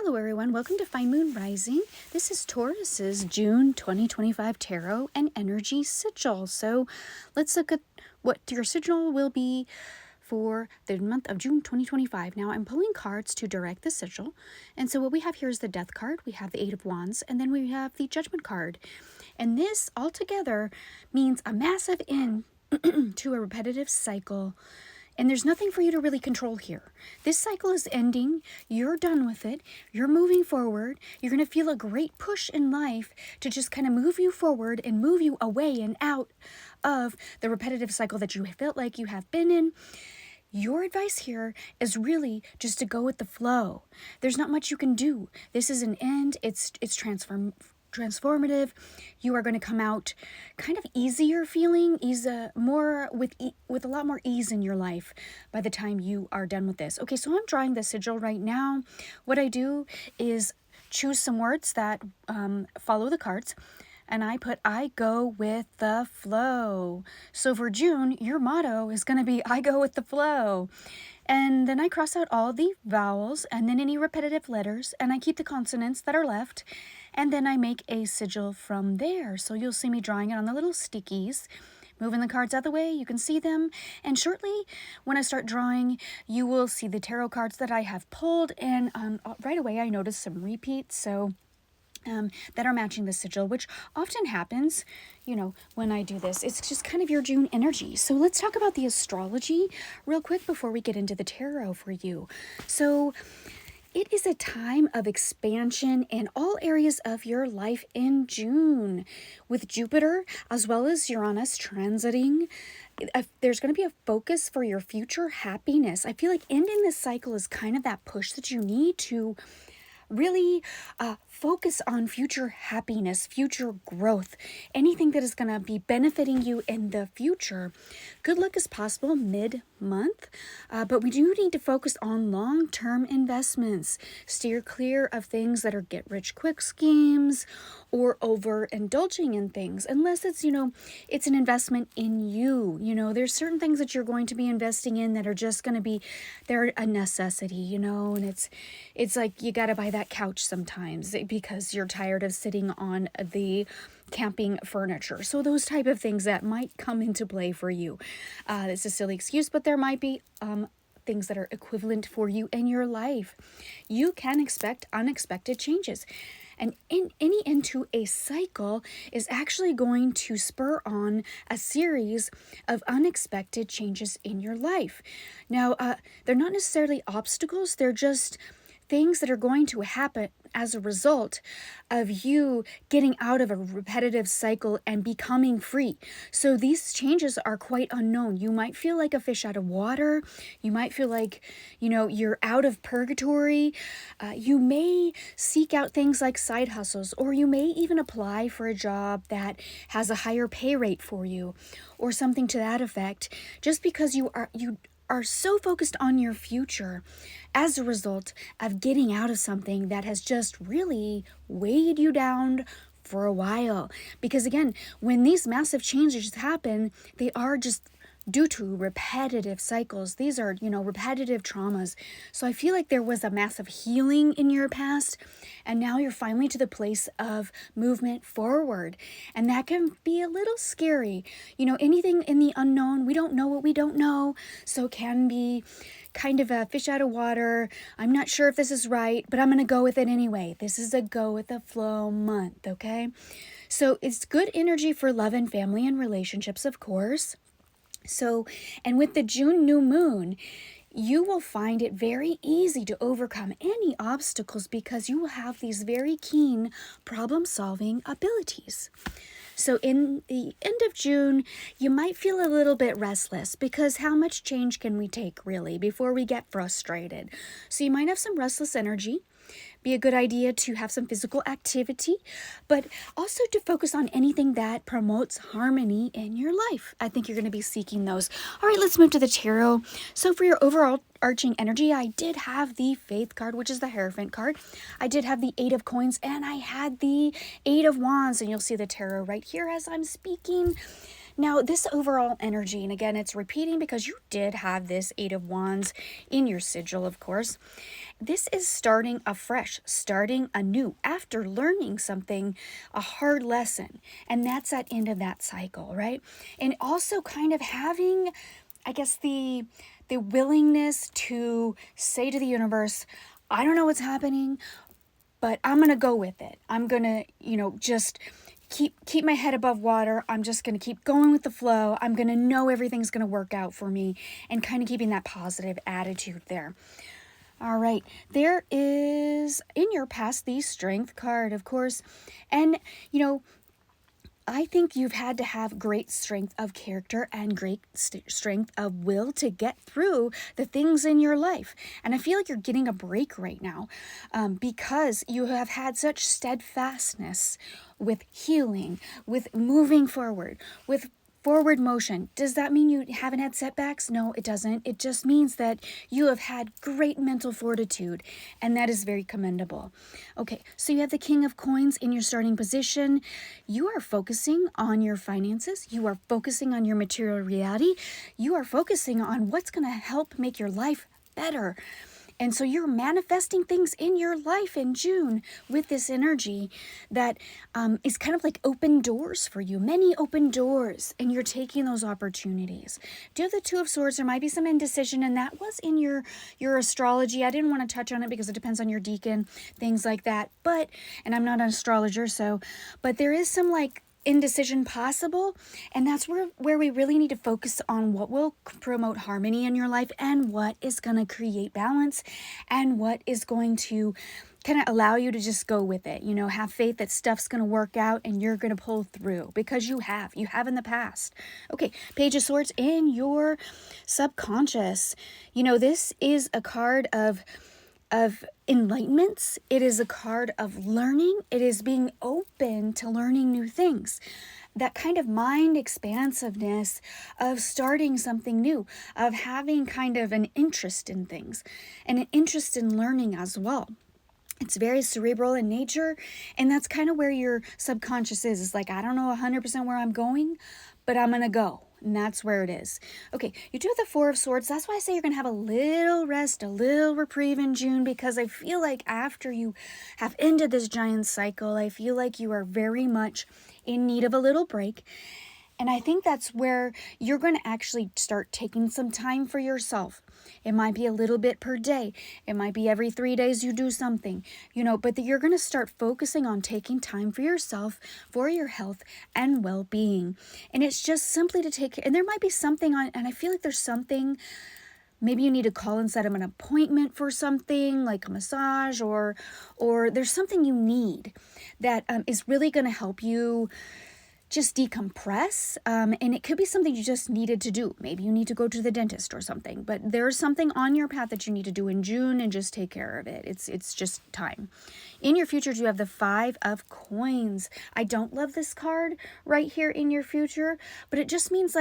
Hello everyone, welcome to Fine Moon Rising. This is Taurus's June 2025 Tarot and Energy Sigil. So let's look at what your sigil will be for the month of June 2025. Now I'm pulling cards to direct the sigil. And so what we have here is the Death card, we have the Eight of Wands, and then we have the Judgment card. And this altogether means a massive end to a repetitive cycle. And there's nothing for you to really control here. This cycle is ending. You're done with it. You're moving forward. You're going to feel a great push in life to just kind of move you forward and move you away and out of the repetitive cycle that you felt like you have been in. Your advice here is really just to go with the flow. There's not much you can do. This is an end. It's transformative. You are going to come out kind of easier feeling, more with a lot more ease in your life by the time you are done with this. Okay, so I'm drawing the sigil right now. What I do is choose some words that follow the cards, and I go with the flow. So for June, your motto is going to be I go with the flow. And then I cross out all the vowels and then any repetitive letters, and I keep the consonants that are left, and then I make a sigil from there. So you'll see me drawing it on the little stickies, moving the cards out of the way. You can see them, and shortly when I start drawing, you will see the tarot cards that I have pulled, and right away I noticed some repeats, so that are matching the sigil, which often happens, when I do this. It's just kind of your June energy. So let's talk about the astrology real quick before we get into the tarot for you. So it is a time of expansion in all areas of your life in June, with Jupiter as well as Uranus transiting. There's going to be a focus for your future happiness. I feel like ending this cycle is kind of that push that you need to really focus on future happiness, future growth, anything that is going to be benefiting you in the future. Good luck is possible mid-month, but we do need to focus on long-term investments. Steer clear of things that are get-rich-quick schemes or overindulging in things, unless it's, it's an investment in you. There's certain things that you're going to be investing in that are just going to be, they're a necessity, and it's like you got to buy that couch sometimes because you're tired of sitting on the camping furniture. So those type of things that might come into play for you. It's a silly excuse, but there might be things that are equivalent for you in your life. You can expect unexpected changes. And any into a cycle is actually going to spur on a series of unexpected changes in your life. Now, they're not necessarily obstacles. They're just things that are going to happen as a result of you getting out of a repetitive cycle and becoming free. So these changes are quite unknown. You might feel like a fish out of water. You might feel like, you're out of purgatory. You may seek out things like side hustles, or you may even apply for a job that has a higher pay rate for you or something to that effect, just because you are so focused on your future as a result of getting out of something that has just really weighed you down for a while. Because again, when these massive changes happen, they are just due to repetitive cycles. These are, repetitive traumas. So I feel like there was a massive healing in your past, and now you're finally to the place of movement forward. And that can be a little scary. Anything in the unknown, we don't know what we don't know. So it can be kind of a fish out of water. I'm not sure if this is right, but I'm going to go with it anyway. This is a go with the flow month, okay? So it's good energy for love and family and relationships, of course. So, and with the June new moon, you will find it very easy to overcome any obstacles because you will have these very keen problem-solving abilities. So in the end of June, you might feel a little bit restless because how much change can we take really before we get frustrated? So you might have some restless energy. Be a good idea to have some physical activity, but also to focus on anything that promotes harmony in your life. I think you're going to be seeking those. All right, let's move to the tarot. So for your overall arching energy, I did have the Faith card, which is the Hierophant card. I did have the Eight of Coins, and I had the Eight of Wands, and you'll see the tarot right here as I'm speaking. Now, this overall energy, and again, it's repeating because you did have this Eight of Wands in your sigil, of course. This is starting afresh, starting anew after learning something, a hard lesson. And that's at end of that cycle, right? And also kind of having, I guess, the willingness to say to the universe, I don't know what's happening, but I'm going to go with it. I'm going to, just keep my head above water. I'm just going to keep going with the flow. I'm going to know everything's going to work out for me, and kind of keeping that positive attitude there. All right, there is in your past the Strength card, of course, and I think you've had to have great strength of character and great strength of will to get through the things in your life. And I feel like you're getting a break right now because you have had such steadfastness with healing, with moving forward, with forward motion. Does that mean you haven't had setbacks? No, it doesn't. It just means that you have had great mental fortitude, and that is very commendable. Okay, so you have the King of Coins in your starting position. You are focusing on your finances. You are focusing on your material reality. You are focusing on what's going to help make your life better. And so you're manifesting things in your life in June with this energy that is kind of like open doors for you, many open doors, and you're taking those opportunities. Do you have the Two of Swords? There might be some indecision, and that was in your astrology. I didn't want to touch on it because it depends on your deacon, things like that. And I'm not an astrologer, but there is some indecision possible, and that's where we really need to focus on what will promote harmony in your life and what is going to create balance and what is going to kind of allow you to just go with it. Have faith that stuff's going to work out and you're going to pull through, because you have in the past. Okay, Page of Swords in your subconscious. This is a card of enlightenments. It is a card of learning. It is being open to learning new things. That kind of mind expansiveness of starting something new, of having kind of an interest in things and an interest in learning as well. It's very cerebral in nature, and that's kind of where your subconscious is. It's like, I don't know 100% where I'm going, but I'm going to go. And that's where it is. Okay, you do have the Four of Swords. That's why I say you're going to have a little rest, a little reprieve in June, because I feel like after you have ended this giant cycle, I feel like you are very much in need of a little break. And I think that's where you're going to actually start taking some time for yourself. It might be a little bit per day. It might be every 3 days you do something, but you're going to start focusing on taking time for yourself, for your health and well-being. And it's just simply to take care. And there might be something and I feel like there's something, maybe you need to call and set up an appointment for something like a massage, or there's something you need that is really going to help you just decompress, and it could be something you just needed to do. Maybe you need to go to the dentist or something, but there's something on your path that you need to do in June, and just take care of it. It's just time. In your future, you have the Five of Coins. I don't love this card right here in your future, but it just means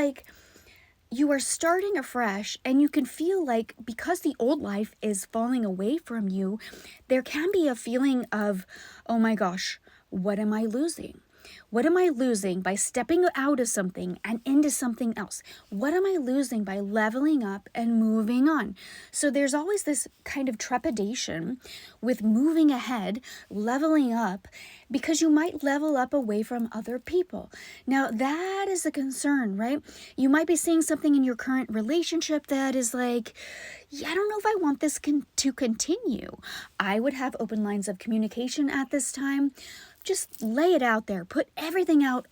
you are starting afresh, and you can feel like, because the old life is falling away from you, there can be a feeling of, oh my gosh, what am I losing? What am I losing by stepping out of something and into something else? What am I losing by leveling up and moving on? So there's always this kind of trepidation with moving ahead, leveling up, because you might level up away from other people. Now, that is a concern, right? You might be seeing something in your current relationship that is like, yeah, I don't know if I want this to continue. I would have open lines of communication at this time. Just lay it out there, put everything out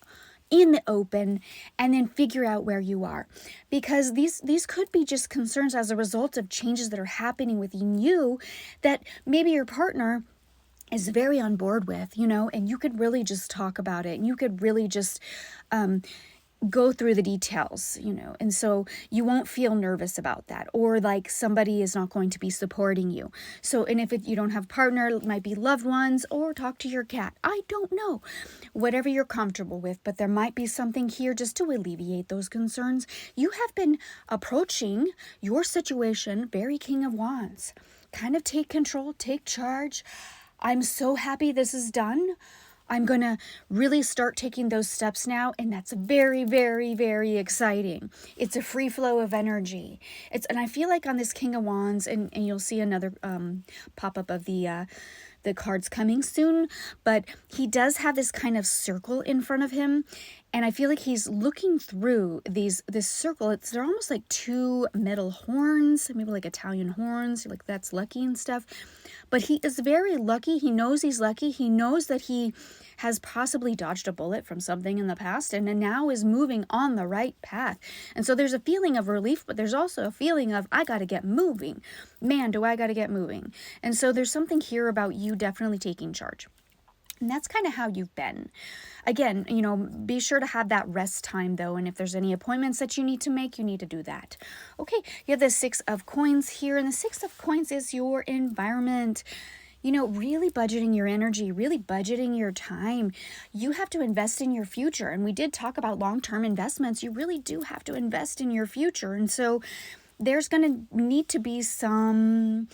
in the open, and then figure out where you are. Because these could be just concerns as a result of changes that are happening within you that maybe your partner is very on board with, and you could really just talk about it, and you could really just go through the details, and so you won't feel nervous about that, or like somebody is not going to be supporting you. So, and if you don't have a partner, it might be loved ones, or talk to your cat. I don't know, whatever you're comfortable with, but there might be something here just to alleviate those concerns. You have been approaching your situation very King of Wands. Kind of take control, take charge. I'm so happy this is done. I'm going to really start taking those steps now. And that's very, very, very exciting. It's a free flow of energy. And I feel like on this King of Wands, and you'll see another pop-up of the cards coming soon, but he does have this kind of circle in front of him. And I feel like he's looking through this circle. They're almost like two metal horns, maybe like Italian horns, like that's lucky and stuff. But he is very lucky. He knows he's lucky. He knows that he has possibly dodged a bullet from something in the past and now is moving on the right path. And so there's a feeling of relief, but there's also a feeling of, I got to get moving. Man, do I got to get moving. And so there's something here about you definitely taking charge. And that's kind of how you've been. Again, be sure to have that rest time though. And if there's any appointments that you need to make, you need to do that. Okay, you have the 6 of Coins here. And the 6 of Coins is your environment. Really budgeting your energy, really budgeting your time. You have to invest in your future. And we did talk about long-term investments. You really do have to invest in your future. And so there's going to need to be some,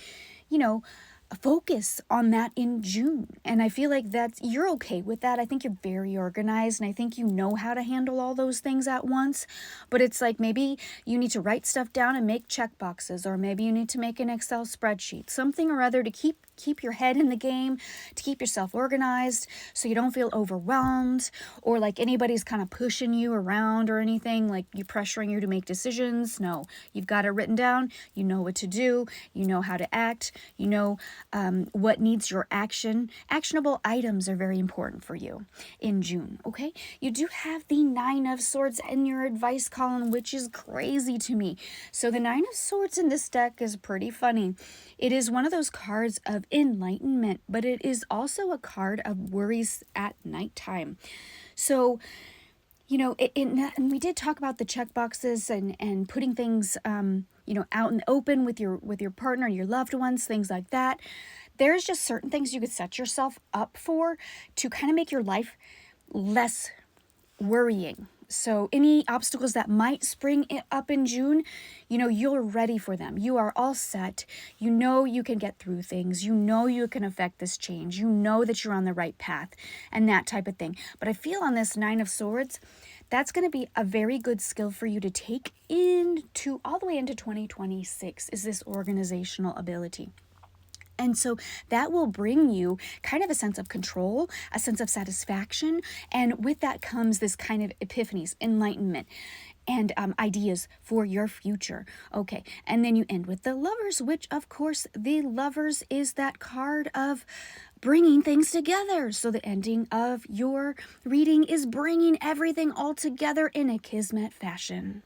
focus on that in June. And I feel like you're okay with that. I think you're very organized and I think you know how to handle all those things at once. But it's like maybe you need to write stuff down and make check boxes, or maybe you need to make an Excel spreadsheet, something or other to keep your head in the game, to keep yourself organized so you don't feel overwhelmed or like anybody's kind of pushing you around or anything, like you're pressuring you to make decisions. No, you've got it written down. You know what to do. You know how to act. You know what needs your action. Actionable items are very important for you in June, okay? You do have the 9 of Swords in your advice column, which is crazy to me. So the 9 of Swords in this deck is pretty funny. It is one of those cards of enlightenment, but it is also a card of worries at nighttime. So, and we did talk about the check boxes and putting things, out in the open with your partner, your loved ones, things like that. There's just certain things you could set yourself up for to kind of make your life less worrying. So any obstacles that might spring up in June, you're ready for them. You are all set. You know you can get through things. You know you can affect this change. You know that you're on the right path and that type of thing. But I feel on this 9 of Swords, that's going to be a very good skill for you to take into all the way into 2026 is this organizational ability. And so that will bring you kind of a sense of control, a sense of satisfaction. And with that comes this kind of epiphanies, enlightenment, and ideas for your future. Okay, and then you end with the Lovers, which of course the Lovers is that card of bringing things together. So the ending of your reading is bringing everything all together in a kismet fashion.